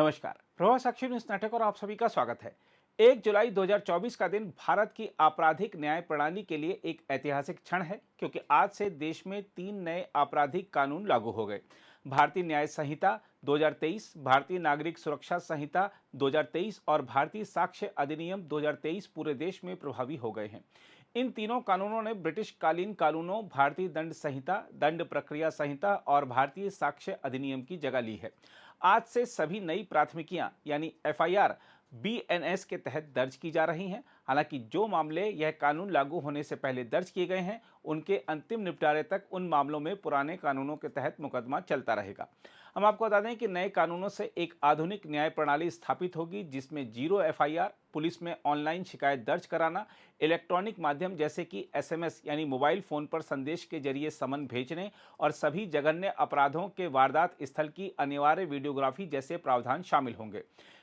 नमस्कार। प्रभात साक्षी न्यूज नाटक और आप सभी का स्वागत है। 1 जुलाई 2024 का दिन भारत की आपराधिक न्याय प्रणाली के लिए एक ऐतिहासिक क्षण है, क्योंकि आज से देश में 3 नए आपराधिक कानून लागू हो गए। भारतीय न्याय संहिता 2023, भारतीय नागरिक सुरक्षा संहिता 2023 और भारतीय साक्ष्य अधिनियम 2023 पूरे देश में प्रभावी हो गए हैं। इन तीनों कानूनों ने ब्रिटिश कालीन कानूनों भारतीय दंड संहिता, दंड प्रक्रिया संहिता और भारतीय साक्ष्य अधिनियम की जगह ली है। आज से सभी नई प्राथमिकियां यानी एफआईआर बीएनएस के तहत दर्ज की जा रही हैं। हालांकि जो मामले यह कानून लागू होने से पहले दर्ज किए गए हैं, उनके अंतिम निपटारे तक उन मामलों में पुराने कानूनों के तहत मुकदमा चलता रहेगा। हम आपको बता दें कि नए कानूनों से एक आधुनिक न्याय प्रणाली स्थापित होगी, जिसमें जीरो एफआईआर, पुलिस में ऑनलाइन शिकायत दर्ज कराना, इलेक्ट्रॉनिक माध्यम जैसे कि एसएमएस यानी मोबाइल फोन पर संदेश के जरिए समन भेजने और सभी जघन्य अपराधों के वारदात स्थल की अनिवार्य वीडियोग्राफी जैसे प्रावधान शामिल होंगे।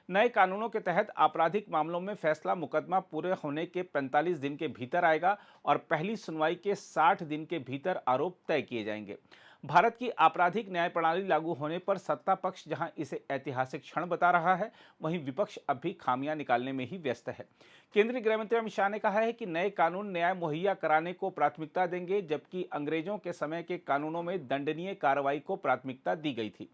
नए कानूनों के तहत आपराधिक मामलों में फैसला मुकदमा पूरे होने के 45 दिन के भीतर आएगा और पहली सुनवाई के 60 दिन के भीतर आरोप तय किए जाएंगे। भारत की आपराधिक न्याय प्रणाली लागू होने पर सत्ता पक्ष जहां इसे ऐतिहासिक क्षण बता रहा है, वहीं विपक्ष अब भी खामियां निकालने में ही व्यस्त है। केंद्रीय गृह मंत्री अमित शाह ने कहा है कि नए कानून न्याय मुहैया कराने को प्राथमिकता देंगे, जबकि अंग्रेजों के समय के कानूनों में दंडनीय कार्रवाई को प्राथमिकता दी गई थी।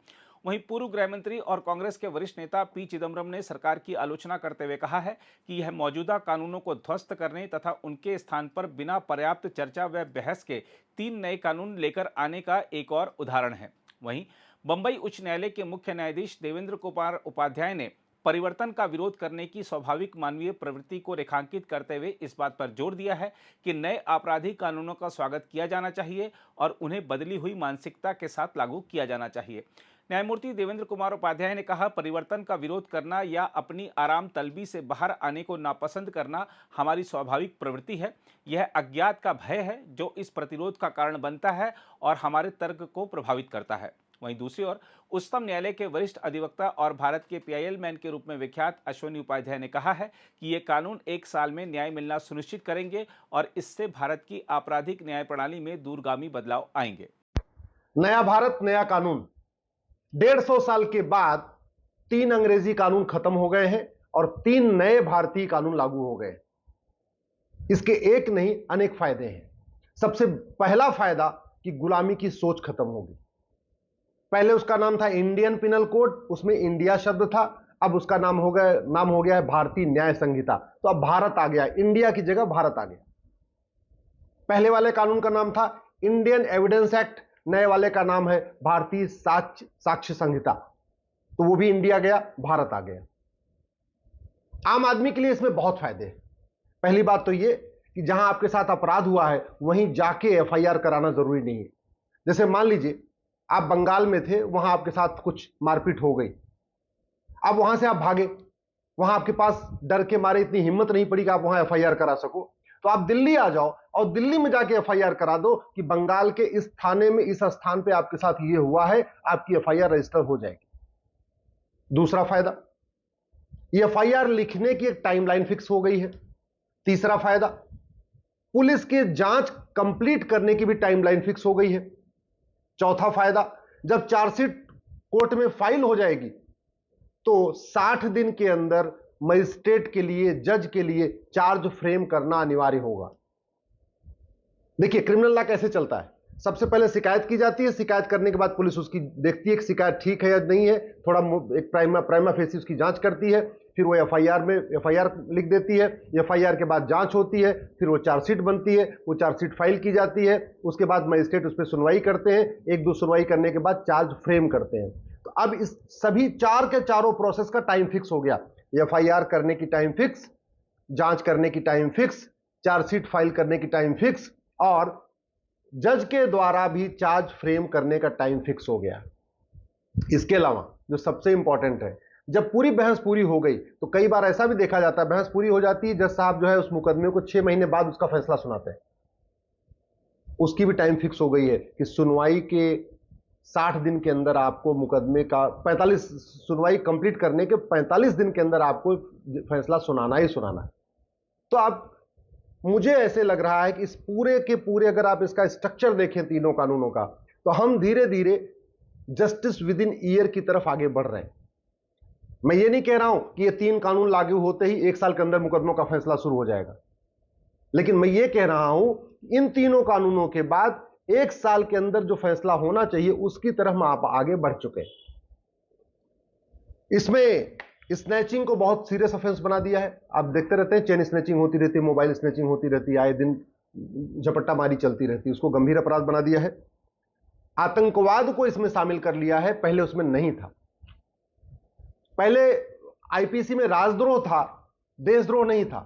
वहीं पूर्व गृह मंत्री और कांग्रेस के वरिष्ठ नेता पी चिदम्बरम ने सरकार की आलोचना करते हुए कहा है कि यह मौजूदा कानूनों को ध्वस्त करने तथा उनके स्थान पर बिना पर्याप्त चर्चा व बहस के 3 नए कानून लेकर आने का एक और उदाहरण है। वहीं बंबई उच्च न्यायालय के मुख्य न्यायाधीश देवेंद्र कुमार उपाध्याय ने परिवर्तन का विरोध करने की स्वाभाविक मानवीय प्रवृत्ति को रेखांकित करते हुए इस बात पर जोर दिया है कि नए आपराधिक कानूनों का स्वागत किया जाना चाहिए और उन्हें बदली हुई मानसिकता के साथ लागू किया जाना चाहिए। न्यायमूर्ति देवेंद्र कुमार उपाध्याय ने कहा, परिवर्तन का विरोध करना या अपनी आराम तलबी से बाहर आने को नापसंद करना हमारी स्वाभाविक प्रवृत्ति है। यह अज्ञात का भय है जो इस प्रतिरोध का कारण बनता है और हमारे तर्क को प्रभावित करता है। वहीं दूसरी ओर उच्चतम न्यायालय के वरिष्ठ अधिवक्ता और भारत के पीआईएल मैन के रूप में विख्यात अश्विनी उपाध्याय ने कहा है कि ये कानून 1 साल में न्याय मिलना सुनिश्चित करेंगे और इससे भारत की आपराधिक न्याय प्रणाली में दूरगामी बदलाव आएंगे। नया भारत नया कानून। 150 साल के बाद 3 अंग्रेजी कानून खत्म हो गए हैं और 3 नए भारतीय कानून लागू हो गए। इसके एक नहीं अनेक फायदे हैं। सबसे पहला फायदा कि गुलामी की सोच खत्म होगी। पहले उसका नाम था इंडियन पिनल कोड, उसमें इंडिया शब्द था। अब उसका नाम हो गया है भारतीय न्याय संहिता। तो अब भारत आ गया, इंडिया की जगह भारत आ गया। पहले वाले कानून का नाम था इंडियन एविडेंस एक्ट, नए वाले का नाम है भारतीय साक्ष्य संहिता। तो वो भी इंडिया गया, भारत आ गया। आम आदमी के लिए इसमें बहुत फायदे हैं। पहली बात तो ये कि जहां आपके साथ अपराध हुआ है वहीं जाके एफआईआर कराना जरूरी नहीं है। जैसे मान लीजिए आप बंगाल में थे, वहां आपके साथ कुछ मारपीट हो गई, अब वहां से आप भागे, वहां आपके पास डर के मारे इतनी हिम्मत नहीं पड़ी कि आप वहां एफआईआर करा सको, तो आप दिल्ली आ जाओ और दिल्ली में जाके एफआईआर करा दो कि बंगाल के इस थाने में इस स्थान पे आपके साथ ये हुआ है, आपकी एफआईआर रजिस्टर हो जाएगी। दूसरा फायदा, ये एफआईआर लिखने की एक टाइमलाइन फिक्स हो गई है। तीसरा फायदा, पुलिस की जांच कंप्लीट करने की भी टाइमलाइन फिक्स हो गई है। चौथा फायदा, जब चार्जशीट कोर्ट में फाइल हो जाएगी तो 60 दिन के अंदर मजिस्ट्रेट के लिए, जज के लिए चार्ज फ्रेम करना अनिवार्य होगा। देखिए क्रिमिनल लॉ कैसे चलता है। सबसे पहले शिकायत की जाती है, शिकायत करने के बाद पुलिस उसकी देखती है कि शिकायत ठीक है या नहीं है, थोड़ा एक प्राइमा फेसी उसकी जांच करती है, फिर वो एफआईआर लिख देती है। एफआईआर के बाद जांच होती है, फिर वो चार्जशीट बनती है, वो चार्जशीट फाइल की जाती है। उसके बाद मजिस्ट्रेट उस पर सुनवाई करते हैं, 1-2 सुनवाई करने के बाद चार्ज फ्रेम करते हैं। तो अब इस सभी चारों प्रोसेस का टाइम फिक्स हो गया। एफआईआर करने की टाइम फिक्स, जांच करने की टाइम फिक्स, चार्जशीट फाइल करने की टाइम फिक्स और जज के द्वारा भी चार्ज फ्रेम करने का टाइम फिक्स हो गया। इसके अलावा जो सबसे इंपॉर्टेंट है, जब पूरी बहस पूरी हो गई तो कई बार ऐसा भी देखा जाता है, बहस पूरी हो जाती है, जज साहब जो है उस मुकदमे को 6 महीने बाद उसका फैसला सुनाते हैं। उसकी भी टाइम फिक्स हो गई है कि सुनवाई के 60 दिन के अंदर आपको मुकदमे का 45 सुनवाई कंप्लीट करने के 45 दिन के अंदर आपको फैसला सुनाना ही सुनाना है। तो आप, मुझे ऐसे लग रहा है कि इस पूरे के पूरे अगर आप इसका स्ट्रक्चर देखें तीनों कानूनों का, तो हम धीरे धीरे जस्टिस विद इन ईयर की तरफ आगे बढ़ रहे हैं। मैं ये नहीं कह रहा हूं कि ये 3 कानून लागू होते ही 1 साल के अंदर मुकदमों का फैसला शुरू हो जाएगा, लेकिन मैं ये कह रहा हूं इन तीनों कानूनों के बाद 1 साल के अंदर जो फैसला होना चाहिए उसकी तरफ आप आगे बढ़ चुके हैं। इसमें स्नैचिंग को बहुत सीरियस ऑफेंस बना दिया है। आप देखते रहते हैं चेन स्नैचिंग होती रहती है, मोबाइल स्नैचिंग होती रहती है, आए दिन झपट्टा मारी चलती रहती है, उसको गंभीर अपराध बना दिया है। आतंकवाद को इसमें शामिल कर लिया है, पहले उसमें नहीं था। पहले आईपीसी में राजद्रोह था, देशद्रोह नहीं था।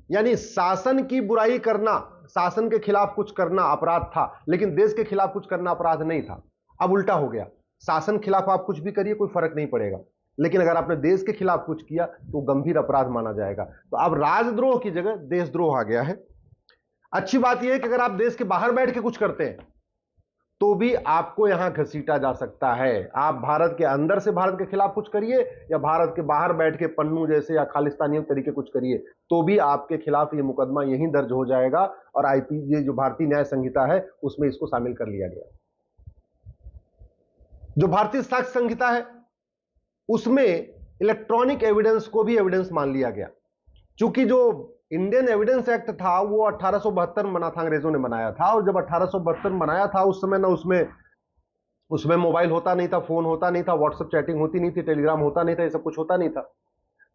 यानी शासन की बुराई करना, शासन के खिलाफ कुछ करना अपराध था, लेकिन देश के खिलाफ कुछ करना अपराध नहीं था। अब उल्टा हो गया, शासन के खिलाफ आप कुछ भी करिए कोई फर्क नहीं पड़ेगा, लेकिन अगर आपने देश के खिलाफ कुछ किया तो गंभीर अपराध माना जाएगा। तो अब राजद्रोह की जगह देशद्रोह आ गया है। अच्छी बात यह है कि अगर आप देश के बाहर बैठ के कुछ करते हैं तो भी आपको यहां घसीटा जा सकता है। आप भारत के अंदर से भारत के खिलाफ कुछ करिए या भारत के बाहर बैठ के पन्नू जैसे या खालिस्तानी तरीके कुछ करिए, तो भी आपके खिलाफ ये मुकदमा यहीं दर्ज हो जाएगा और ये जो भारतीय न्याय संहिता है उसमें इसको शामिल कर लिया गया। जो भारतीय साक्ष्य संहिता है उसमें इलेक्ट्रॉनिक एविडेंस को भी एविडेंस मान लिया गया। चूंकि जो इंडियन एविडेंस एक्ट था वो 1872 बना था, अंग्रेजों ने बनाया था, और जब 1872 बनाया था उस समय ना उसमें मोबाइल होता नहीं था, फोन होता नहीं था, व्हाट्सएप चैटिंग होती नहीं थी, टेलीग्राम होता नहीं था, ये सब कुछ होता नहीं था।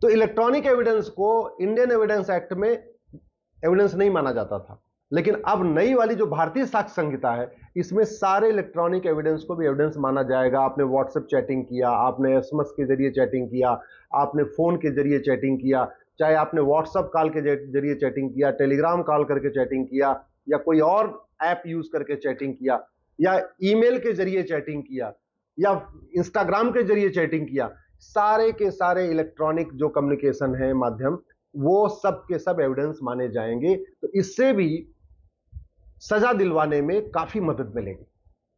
तो इलेक्ट्रॉनिक एविडेंस को इंडियन एविडेंस एक्ट में एविडेंस नहीं माना जाता था। लेकिन अब नई वाली जो भारतीय साक्ष्य संहिता है इसमें सारे इलेक्ट्रॉनिक एविडेंस को भी एविडेंस माना जाएगा। आपने व्हाट्सएप चैटिंग किया, आपने एसएमएस के जरिए चैटिंग किया, आपने फोन के जरिए चैटिंग किया, चाहे आपने व्हाट्सएप कॉल के जरिए चैटिंग किया, टेलीग्राम कॉल करके चैटिंग किया, या कोई और ऐप यूज करके चैटिंग किया, या ईमेल के जरिए चैटिंग किया, या इंस्टाग्राम के जरिए चैटिंग किया, सारे के सारे इलेक्ट्रॉनिक जो कम्युनिकेशन है माध्यम, वो सब के सब एविडेंस माने जाएंगे। तो इससे भी सजा दिलवाने में काफी मदद मिलेगी।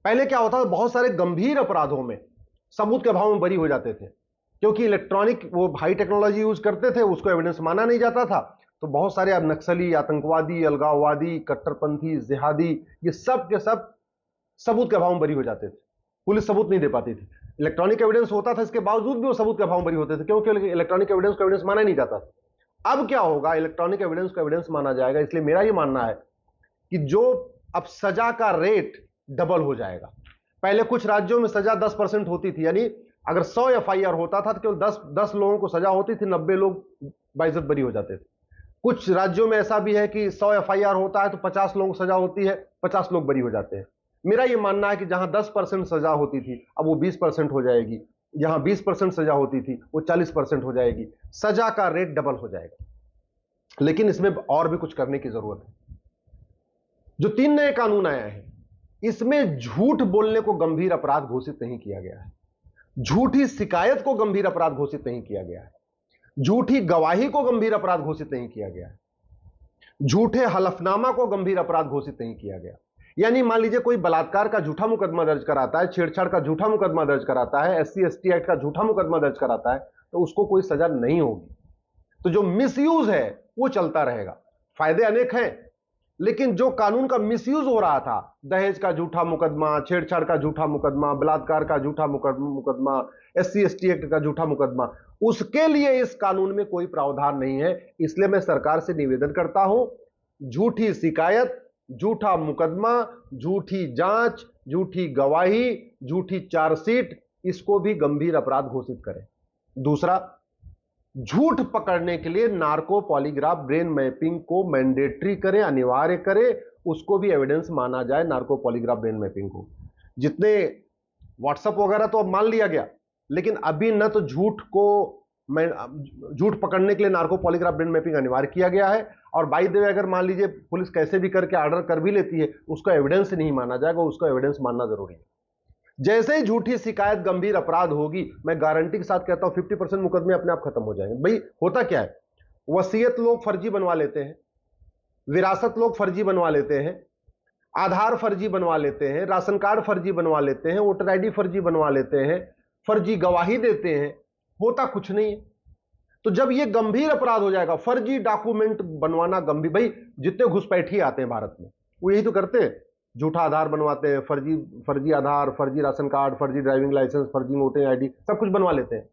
पहले क्या होता था, बहुत सारे गंभीर अपराधों में सबूत के अभाव में बरी हो जाते थे, क्योंकि इलेक्ट्रॉनिक वो हाई टेक्नोलॉजी यूज करते थे, उसको एविडेंस माना नहीं जाता था। तो बहुत सारे अब नक्सली, आतंकवादी, अलगाववादी, कट्टरपंथी, जिहादी, ये सब के सब सबूत के अभाव में बरी हो जाते थे। पुलिस सबूत नहीं दे पाती थी। इलेक्ट्रॉनिक एविडेंस होता था, इसके बावजूद भी वो सबूत के अभाव में बरी होते थे, क्योंकि इलेक्ट्रॉनिक एविडेंस को एविडेंस माना नहीं जाता था। अब क्या होगा, इलेक्ट्रॉनिक एविडेंस को एविडेंस माना जाएगा। इसलिए मेरा ये मानना है कि जो अब सजा का रेट डबल हो जाएगा। पहले कुछ राज्यों में सजा 10% होती थी, यानी अगर 100 एफआईआर होता था तो केवल 10 लोगों को सजा होती थी, 90 लोग बाइज्जत बरी हो जाते थे। कुछ राज्यों में ऐसा भी है कि 100 एफआईआर होता है तो 50 लोगों को सजा होती है, 50 लोग बरी हो जाते हैं। मेरा यह मानना है कि जहां 10% सजा होती थी अब वो 20% हो जाएगी, जहां 20% सजा होती थी वो 40% हो जाएगी। सजा का रेट डबल हो जाएगा। लेकिन इसमें और भी कुछ करने की जरूरत है। जो 3 नए कानून आए हैं इसमें झूठ बोलने को गंभीर अपराध घोषित नहीं किया गया है, झूठी शिकायत को गंभीर अपराध घोषित नहीं किया गया है, झूठी गवाही को गंभीर अपराध घोषित नहीं किया गया है, झूठे हलफनामा को गंभीर अपराध घोषित नहीं किया गया। यानी मान लीजिए कोई बलात्कार का झूठा मुकदमा दर्ज कराता है, छेड़छाड़ का झूठा मुकदमा दर्ज कराता है, SC/ST एक्ट का झूठा मुकदमा दर्ज कराता है, तो उसको कोई सजा नहीं होगी। तो जो मिसयूज है वो चलता रहेगा। फायदे अनेक हैं, लेकिन जो कानून का मिसयूज हो रहा था, दहेज का झूठा मुकदमा, छेड़छाड़ का झूठा मुकदमा, बलात्कार का झूठा मुकदमा, SC/ST एक्ट का झूठा मुकदमा, उसके लिए इस कानून में कोई प्रावधान नहीं है। इसलिए मैं सरकार से निवेदन करता हूं, झूठी शिकायत, झूठा मुकदमा, झूठी जांच, झूठी गवाही, झूठी चार्जशीट, इसको भी गंभीर अपराध घोषित करें। दूसरा, झूठ पकड़ने के लिए नार्को पॉलीग्राफ ब्रेन मैपिंग को मैंडेटरी करें, अनिवार्य करें, उसको भी एविडेंस माना जाए। नार्को पॉलीग्राफ ब्रेन मैपिंग को, जितने व्हाट्सएप वगैरह तो अब मान लिया गया, लेकिन अभी न तो झूठ पकड़ने के लिए नार्को पॉलीग्राफ ब्रेन मैपिंग अनिवार्य किया गया है, और बाय द वे अगर मान लीजिए पुलिस कैसे भी करके ऑर्डर कर भी लेती है, उसको एविडेंस नहीं माना जाएगा, उसको एविडेंस मानना जरूरी है। जैसे ही झूठी शिकायत गंभीर अपराध होगी, मैं गारंटी के साथ कहता हूं 50% मुकदमे अपने आप खत्म हो जाएंगे। भाई होता क्या है, वसीयत लोग फर्जी बनवा लेते हैं, विरासत लोग फर्जी बनवा लेते हैं, आधार फर्जी बनवा लेते हैं, राशन कार्ड फर्जी बनवा लेते हैं, वोटर आईडी फर्जी बनवा लेते हैं, फर्जी गवाही देते हैं, होता कुछ नहीं है। तो जब यह गंभीर अपराध हो जाएगा, फर्जी डॉक्यूमेंट बनवाना गंभीर, भाई जितने घुसपैठी आते हैं भारत में वो यही तो करते हैं, झूठा आधार बनवाते हैं, फर्जी आधार, फर्जी राशन कार्ड, फर्जी ड्राइविंग लाइसेंस, फर्जी वोटर आईडी, सब कुछ बनवा लेते हैं।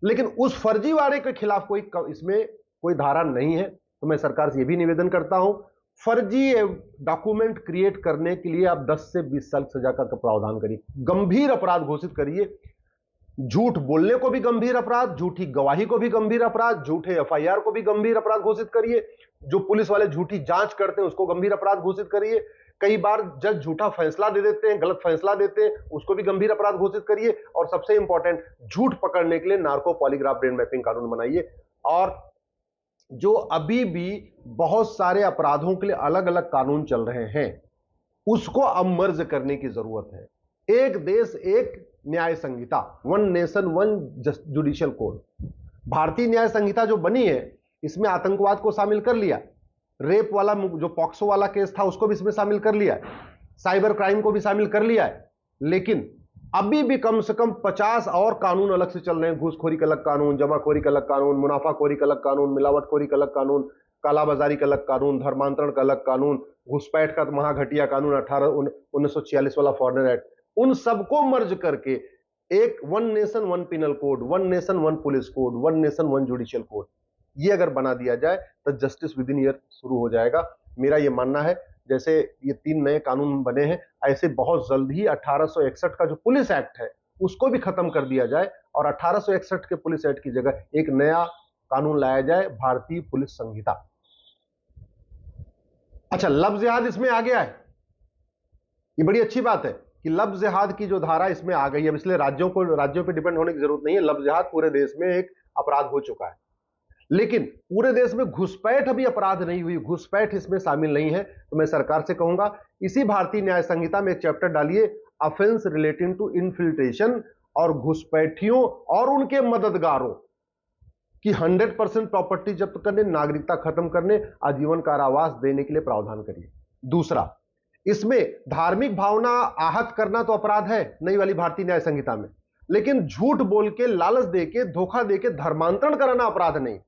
लेकिन उस फर्जीवाड़े के खिलाफ इसमें कोई धारा नहीं है। तो मैं सरकार से यह भी निवेदन करता हूं, फर्जी डॉक्यूमेंट क्रिएट करने के लिए आप 10 से 20 साल सजा का प्रावधान करिए, गंभीर अपराध घोषित करिए। झूठ बोलने को भी गंभीर अपराध, झूठी गवाही को भी गंभीर अपराध, झूठे एफआईआर को भी गंभीर अपराध घोषित करिए। जो पुलिस वाले झूठी जांच करते हैं उसको गंभीर अपराध घोषित करिए। कई बार जज झूठा फैसला दे देते हैं, गलत फैसला देते हैं, उसको भी गंभीर अपराध घोषित करिए। और सबसे इंपॉर्टेंट, झूठ पकड़ने के लिए नार्को पॉलीग्राफ ब्रेन मैपिंग कानून बनाइए। और जो अभी भी बहुत सारे अपराधों के लिए अलग अलग कानून चल रहे हैं उसको अब मर्ज करने की जरूरत है। एक देश एक न्याय संहिता, one nation one judicial code. Bharatiya Nyaya संहिता जो बनी है इसमें आतंकवाद को शामिल कर लिया, रेप वाला जो पॉक्सो वाला केस था उसको भी इसमें शामिल कर लिया है, साइबर क्राइम को भी शामिल कर लिया है। लेकिन अभी भी कम से कम 50 और कानून अलग से चल रहे हैं। घूसखोरी का अलग कानून, जमाखोरी का अलग कानून, मुनाफाखोरी का अलग कानून, मिलावटखोरी का अलग कानून, कालाबाजारी का अलग कानून, धर्मांतरण का अलग कानून, घुसपैठ का महाघटिया कानून 1946 वाला फॉरेनर एक्ट। उन सबको मर्ज करके एक one nation one penal code, one nation one police code, one nation one judicial code, ये अगर बना दिया जाए तो जस्टिस विद इन ईयर शुरू हो जाएगा। मेरा ये मानना है जैसे ये 3 नए कानून बने हैं, ऐसे बहुत जल्द ही 1861 का जो पुलिस एक्ट है उसको भी खत्म कर दिया जाए और 1861 के पुलिस एक्ट की जगह एक नया कानून लाया जाए, भारतीय पुलिस संहिता। अच्छा, लफ्ज जिहाद इसमें आ गया है, ये बड़ी अच्छी बात है कि लफ्ज जिहाद की जो धारा इसमें आ गई है। इसलिए राज्यों पे डिपेंड होने की जरूरत नहीं है, लफ्ज जिहाद पूरे देश में एक अपराध हो चुका है। लेकिन पूरे देश में घुसपैठ अभी अपराध नहीं हुई, घुसपैठ इसमें शामिल नहीं है। तो मैं सरकार से कहूंगा इसी भारतीय न्याय संहिता में एक चैप्टर डालिए, ऑफेंस रिलेटिंग टू इन्फिल्ट्रेशन, और घुसपैठियों और उनके मददगारों की 100% प्रॉपर्टी जब्त करने, नागरिकता खत्म करने, आजीवन कारावास देने के लिए प्रावधान करिए। दूसरा, इसमें धार्मिक भावना आहत करना तो अपराध है नई वाली भारतीय न्याय संहिता में, लेकिन झूठ बोल के, लालच देके, धोखा देके धर्मांतरण कराना अपराध नहीं।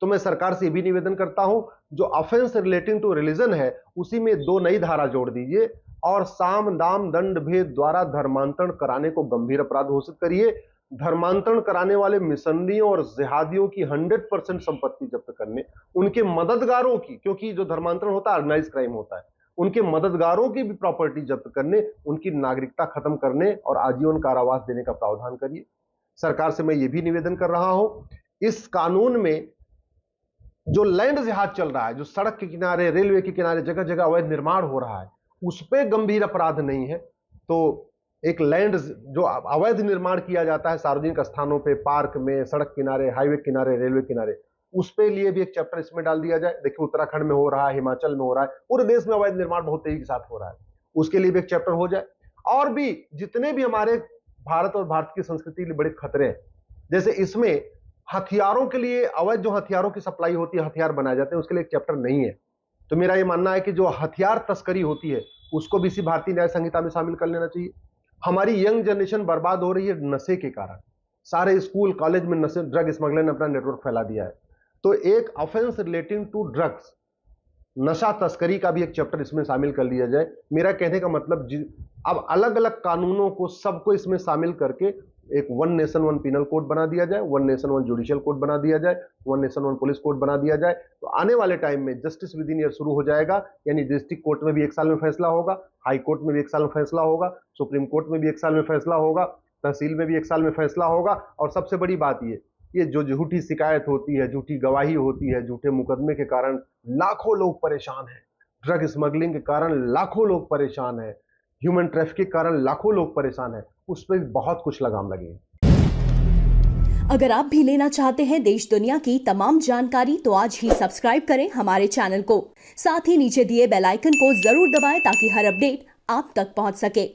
तो मैं सरकार से भी निवेदन करता हूं, जो ऑफेंस रिलेटिंग टू रिलीजन है उसी में 2 नई धारा जोड़ दीजिए और साम दाम दंड भेद द्वारा धर्मांतरण कराने को गंभीर अपराध घोषित करिए। धर्मांतरण कराने वाले मिशनरियों और जिहादियों की 100% संपत्ति जब्त करने, उनके मददगारों की, क्योंकि जो धर्मांतरण होता है ऑर्गेनाइज क्राइम होता है, उनके मददगारों की भी प्रॉपर्टी जब्त करने, उनकी नागरिकता खत्म करने और आजीवन कारावास देने का प्रावधान करिए। सरकार से मैं यह भी निवेदन कर रहा हूं, इस कानून में जो लैंड जिहाद चल रहा है, जो सड़क के किनारे, रेलवे के किनारे जगह जगह अवैध निर्माण हो रहा है, उस पर गंभीर अपराध नहीं है। तो एक लैंड जो अवैध निर्माण किया जाता है सार्वजनिक स्थानों पे, पार्क में, सड़क किनारे, हाईवे किनारे, रेलवे किनारे, उस पे लिए भी एक चैप्टर इसमें डाल दिया जाए। देखिए उत्तराखंड में हो रहा है, हिमाचल में हो रहा है, पूरे देश में अवैध निर्माण बहुत तेजी के साथ हो रहा है, उसके लिए भी एक चैप्टर हो जाए। और भी जितने भी हमारे भारत और भारत की संस्कृति के लिए बड़े खतरे हैं, जैसे इसमें हथियारों के लिए, अवैध जो हथियारों की सप्लाई होती है, हथियार बनाए जाते हैं, उसके लिए एक चैप्टर नहीं है। तो मेरा यह मानना है कि जो हथियार तस्करी होती है उसको भी इसी भारतीय न्याय संहिता में शामिल कर लेना चाहिए। हमारी यंग जनरेशन बर्बाद हो रही है नशे के कारण, सारे स्कूल कॉलेज में नशे, ड्रग स्मगलर ने अपना नेटवर्क फैला दिया है। तो एक ऑफेंस रिलेटिंग टू ड्रग्स, नशा तस्करी का भी एक चैप्टर इसमें शामिल कर लिया जाए। मेरा कहने का मतलब अब अलग अलग कानूनों को सबको इसमें शामिल करके एक one nation one penal code बना दिया जाए, one nation one judicial code बना दिया जाए, one nation one police code बना दिया जाए। तो आने वाले टाइम में जस्टिस विद इन ईयर शुरू हो जाएगा, यानी डिस्ट्रिक्ट कोर्ट में भी 1 साल में फैसला होगा, हाई कोर्ट में भी 1 साल में फैसला होगा, सुप्रीम कोर्ट में भी 1 साल में फैसला होगा, तहसील में भी 1 साल में फैसला होगा। और सबसे बड़ी बात ये जो झूठी शिकायत होती है, झूठी गवाही होती है, झूठे मुकदमे के कारण लाखों लोग परेशान हैं, ड्रग स्मगलिंग के कारण लाखों लोग परेशान हैं, ह्यूमन ट्रैफिकिंग के कारण लाखों लोग परेशान हैं, उस पर बहुत कुछ लगाम लगेगी। अगर आप भी लेना चाहते हैं देश दुनिया की तमाम जानकारी तो आज ही सब्सक्राइब करें हमारे चैनल को। साथ ही नीचे दिए बेल आइकन को जरूर दबाएं ताकि हर अपडेट आप तक पहुंच सके।